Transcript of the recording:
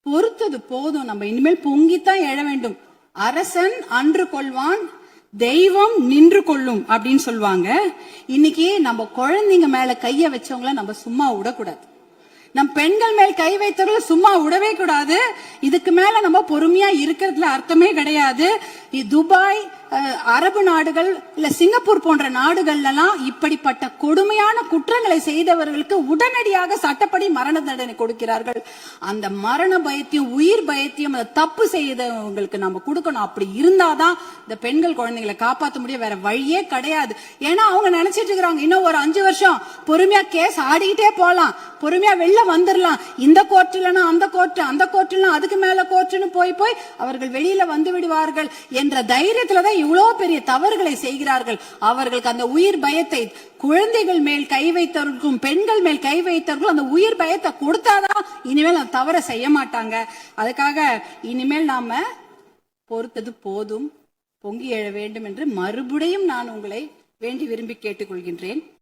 பொறுத்தது போதும், நம்ம இனிமேல் பொங்கித்தான் எழ வேண்டும். அரசன் அன்று கொள்வான், தெய்வம் நின்று கொள்ளும் அப்படின்னு சொல்லுவாங்க. இன்னைக்கு நம்ம குழந்தைங்க மேல கைய வச்சவங்கள நம்ம சும்மா விடக்கூடாது. நம் பெண்கள் மேல் கை வைத்தவர்கள் சும்மா விடவே கூடாது. இதுக்கு மேல நம்ம பொறுமையா இருக்கிறதுல அர்த்தமே கிடையாது. துபாய், அரபு நாடுகள், இல்ல சிங்கப்பூர் போன்ற நாடுகள்ல எல்லாம் இப்படிப்பட்ட கொடுமையான குற்றங்களை செய்தவர்களுக்கு உடனடியாக சட்டப்படி மரண தண்டனை கொடுக்கிறார்கள். அந்த மரண பயத்தையும் உயிர் பயத்தையும் அந்த தப்பு செய்தவங்களுக்கு நம்ம கொடுக்கணும். அப்படி இருந்தாதான் இந்த பெண்கள் குழந்தைகளை காப்பாற்ற முடியும். வேற வழியே கிடையாது. ஏன்னா அவங்க நினைச்சிட்டு இருக்கிறாங்க, இன்னும் ஒரு 5 வருஷம் பொறுமையா கேஸ் ஆடிக்கிட்டே போலாம், பொறுமையா வெளில வந்துடலாம். இந்த கோர்ட் இல்லைன்னா அந்த கோர்ட், அந்த கோர்ட் இல்லைன்னா அதுக்கு மேல கோர்ட்னு போய் அவர்கள் வெளியில வந்து விடுவார்கள் என்ற தைரியத்துலதான் இவ்வளவு பெரிய தவறுகளை செய்கிறார்கள். அவர்களுக்கு அந்த உயிர் பயத்தை, குழந்தைகள் மேல் கை வைத்தவர்களுக்கும் பெண்கள் மேல் கை வைத்தவர்களும் அந்த உயிர் பயத்தை கொடுத்தாதான் இனிமேல் அந்த தவறை செய்ய மாட்டாங்க. அதுக்காக இனிமேல் நாம பொறுத்தது போதும், பொங்கி எழ வேண்டும் என்று மறுபடியும் நான் உங்களை வேண்டி விரும்பி கேட்டுக்கொள்கின்றேன்.